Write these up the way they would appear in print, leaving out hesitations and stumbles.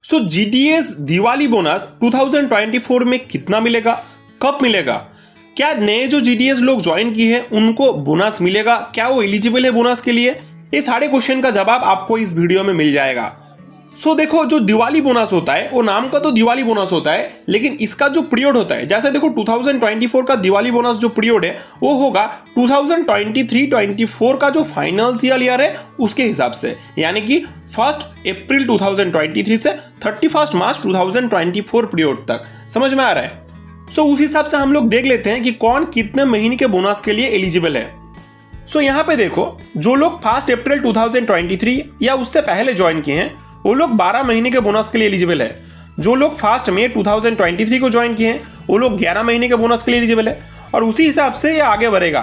सो GDS Diwali bonus 2024 में कितना मिलेगा, कब मिलेगा, क्या नए जो जीडीएस लोग ज्वाइन किए हैं उनको बोनस मिलेगा, क्या वो एलिजिबल है बोनस के लिए, ये सारे क्वेश्चन का जवाब आपको इस वीडियो में मिल जाएगा। सो देखो, जो दिवाली बोनस होता है वो नाम का तो दिवाली बोनस होता है, लेकिन इसका जो पीरियड होता है, जैसे देखो 2024 का दिवाली बोनस जो पीरियड है वो होगा 2023-24 का जो फाइनेंशियल ईयर है उसके हिसाब से, यानी कि 1 अप्रैल 2023 से 31 मार्च 2024 पीरियड तक। समझ में आ रहा है? सो उस हिसाब से हम लोग देख लेते हैं कि कौन कितने महीने के बोनस के लिए एलिजिबल है। सो यहाँ पे देखो, जो लोग 1 अप्रैल 2023 या उससे पहले ज्वाइन किए हैं वो लोग 12 महीने के बोनस के लिए एलिजिबल है। जो लोग 1 मई 2023 को ज्वाइन किए हैं वो लोग 11 महीने के बोनस के लिए एलिजिबल है, और उसी हिसाब से ये आगे बढ़ेगा।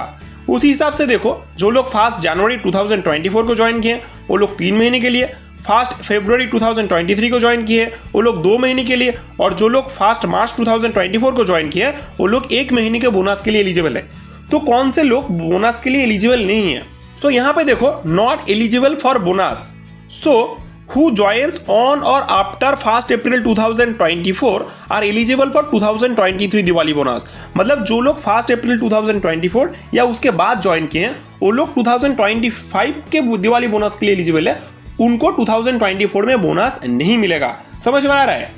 उसी हिसाब से देखो, जो लोग 1 जनवरी 2024 को ज्वाइन किए हैं वो लोग 3 महीने के लिए, 1 फरवरी 2023 को ज्वाइन किए हैं वो लोग 2 महीने के लिए, और जो लोग 1 मार्च 2024 को ज्वाइन किए हैं वो लोग 1 महीने के बोनस के लिए एलिजिबल है। तो कौन से लोग बोनस के लिए एलिजिबल नहीं है? सो यहाँ पे देखो, not eligible for bonus, so who joins on or after 1 April 2024 are eligible for 2023 Diwali bonus. मतलब जो लोग 1 अप्रैल 2024 या उसके बाद ज्वाइन किए हैं वो लोग 2025 के दिवाली बोनस के लिए एलिजिबल है, उनको 2024 में बोनस नहीं मिलेगा। समझ में आ रहा है?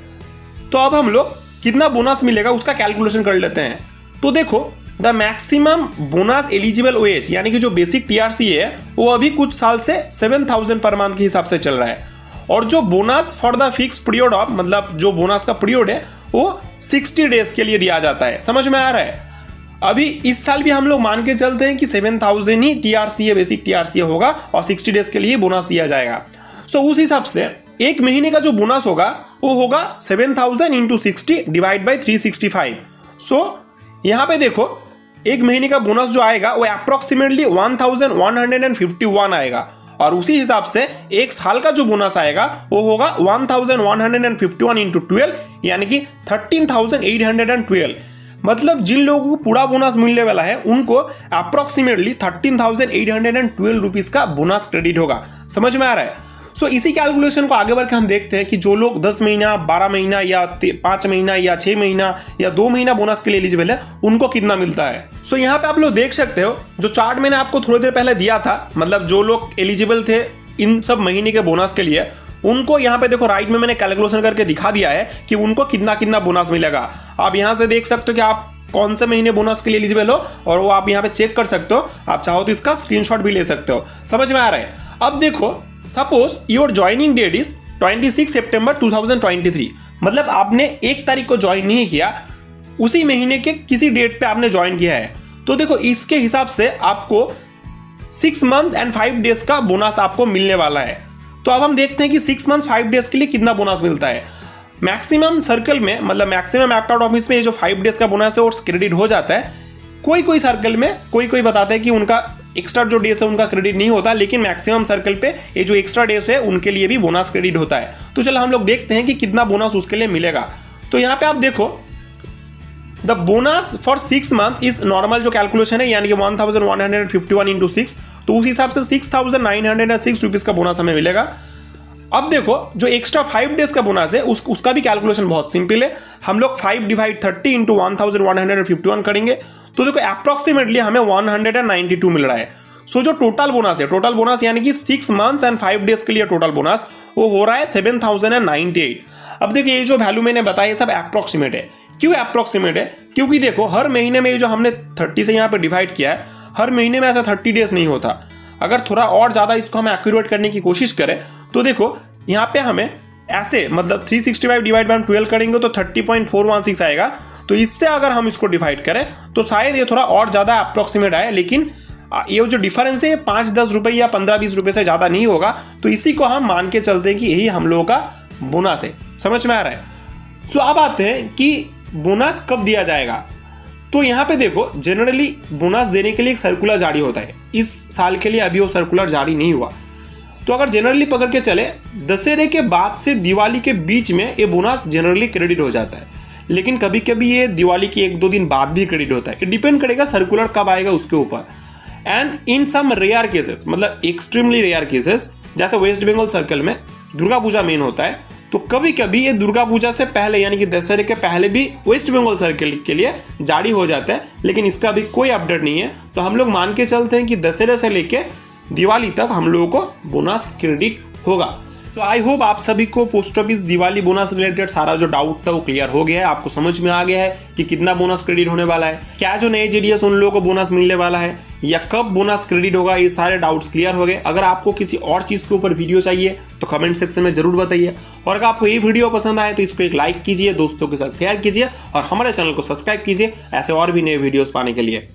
तो अब हम लोग कितना बोनस मिलेगा उसका कैलकुलेशन कर लेते हैं। तो देखो, the maximum bonus eligible wage यानी कि जो बेसिक टीआरसी है वो अभी कुछ साल से 7,000 पर मंथ के हिसाब से चल रहा है, और जो bonus for the fix period of, मतलब जो बोनस का पीरियड है वो 60 डेज के लिए दिया जाता है। समझ में आ रहा है? अभी इस साल भी हम लोग मान के चलते हैं कि 7,000 ही टीआरसी है, बेसिक टीआरसी होगा, और 60 डेज के लिए बोनस दिया जाएगा। सो उस हिसाब से एक महीने का जो बोनस होगा वो होगा 7,000 इंटू 60 डिवाइड बाई 365। सो यहाँ पे देखो, एक महीने का बोनस जो आएगा वो अप्रोक्सीमेटली 1,151 आएगा, और उसी हिसाब से एक साल का जो बोनस आएगा वो होगा 1,151 इंटू 12 यानी कि 13,812। मतलब जिन लोगों को पूरा बोनस मिलने वाला है उनको अप्रोक्सीमेटली 13,812 रुपीज का बोनस क्रेडिट होगा। समझ में आ रहा है? सो इसी कैलकुलेशन को आगे बढ़ के हम देखते हैं कि जो लोग 10 महीना, 12 महीना या 5 महीना या 6 महीना या 2 महीना बोनस के लिए एलिजिबल है उनको कितना मिलता है। सो यहाँ पे आप लोग देख सकते हो, जो चार्ट मैंने आपको थोड़ी देर पहले दिया था, मतलब जो लोग एलिजिबल थे इन सब महीने के बोनस के लिए, उनको यहाँ पे देखो राइट में मैंने कैलकुलेशन करके दिखा दिया है कि उनको कितना कितना बोनस मिलेगा। आप यहाँ से देख सकते हो कि आप कौन से महीने बोनस के लिए एलिजिबल हो, और वो आप यहाँ पे चेक कर सकते हो। आप चाहो तो इसका स्क्रीनशॉट भी ले सकते हो। समझ में आ रहा है? अब देखो, suppose your joining date is 26 सितंबर 2023, मतलब आपने 1 तारीख को ज्वाइन नहीं किया, उसी महीने के किसी डेट पे आपने ज्वाइन किया है। तो देखो, इसके हिसाब से आपको 6 मंथ एंड 5 डेज का बोनस आपको मिलने वाला है। तो अब हम देखते हैं कि 6 मंथ 5 डेज के लिए कितना बोनस मिलता है। मैक्सिमम सर्कल में, मतलब मैक्सिमम एप्ट आउट ऑफिस में ये जो 5 डेज का बोनस है वो क्रेडिट हो जाता है। कोई कोई सर्कल में कोई बताता है कि उनका एक्स्ट्रा जो डेज है उनका क्रेडिट नहीं होता, लेकिन मैक्सिमम सर्कल पे ये जो एक्स्ट्रा डेज है उनके लिए भी बोनस क्रेडिट होता है। तो चलो हम लोग देखते हैं कि कितना बोनस उसके लिए मिलेगा। तो यहाँ पे आप देखो, the bonus for 6 month is normal जो कैलकुलेशन है, यानी कि 1,151 इंटू 6, तो उस हिसाब से 6,906 रुपीज का बोनस हमें मिलेगा। अब देखो, जो एक्स्ट्रा 5 डेज का बोनस है उसका भी कैलकुलेशन बहुत सिंपल है। हम लोग 5 डिवाइड 30 इंटू 1,151 करेंगे, तो देखो अप्रोक्सीमेटली हमें 192 मिल रहा है। सो जो टोटल बोनस है, टोटल बोनस यानी कि 6 मंथ्स एंड 5 डेज के लिए टोटल बोनस वो हो रहा है 7,098। अब देखिए, ये जो वैल्यू मैंने बताया ये सब अप्रोक्सीमेट है। क्यों अप्रोक्सीमेट है? क्योंकि देखो, हर महीने में जो हमने 30 से यहाँ पे डिवाइड किया है, हर महीने में ऐसा 30 डेज नहीं होता। अगर थोड़ा और ज़्यादा इसको हमें एक्यूरेट करने की कोशिश करें तो देखो, यहाँ पे हमें ऐसे, मतलब 365 डिवाइड बाय 12 करेंगे तो 30.416 आएगा। तो इससे अगर हम इसको डिवाइड करें तो शायद ये थोड़ा और ज़्यादा अप्रोक्सीमेट आए, लेकिन ये जो डिफरेंस है 5-10 रुपये या 15-20 रुपये से ज़्यादा नहीं होगा। तो इसी को हम मान के चलते हैं कि यही हम लोगों का बोनस है। समझ में आ रहा है? सो अब आते हैं कि बोनस कब दिया जाएगा। तो यहाँ पे देखो, जनरली बोनस देने के लिए एक सर्कुलर जारी होता है। इस साल के लिए अभी वो सर्कुलर जारी नहीं हुआ। तो अगर जनरली पकड़ के चले, दशहरे के बाद से दिवाली के बीच में ये बोनस जनरली क्रेडिट हो जाता है, लेकिन कभी कभी ये दिवाली के 1-2 दिन बाद भी क्रेडिट होता है। डिपेंड करेगा सर्कुलर कब आएगा उसके ऊपर। And in some rare cases, मतलब एक्सट्रीमली रेयर केसेस, जैसे वेस्ट बंगाल सर्कल में दुर्गा पूजा मेन होता है, तो कभी कभी ये दुर्गा पूजा से पहले यानी कि दशहरे के पहले भी वेस्ट बंगाल सर्किल के लिए जारी हो जाता है, लेकिन इसका अभी कोई अपडेट नहीं है। तो हम लोग मान के चलते हैं कि दशहरे से लेके दिवाली तक हम लोगों को बोनस क्रेडिट होगा। तो आई होप आप सभी को post office Diwali bonus related सारा जो डाउट था वो क्लियर हो गया है, आपको समझ में आ गया है कि कितना बोनस क्रेडिट होने वाला है, क्या जो नए जेडीएस उन लोगों को बोनस मिलने वाला है या कब बोनस क्रेडिट होगा, ये सारे डाउट्स क्लियर हो गए। अगर आपको किसी और चीज़ के ऊपर वीडियो चाहिए तो कमेंट सेक्शन में जरूर बताइए, और अगर आपको ये वीडियो पसंद आए तो इसको एक लाइक कीजिए, दोस्तों के साथ शेयर कीजिए और हमारे चैनल को सब्सक्राइब कीजिए ऐसे और भी नए वीडियोस पाने के लिए।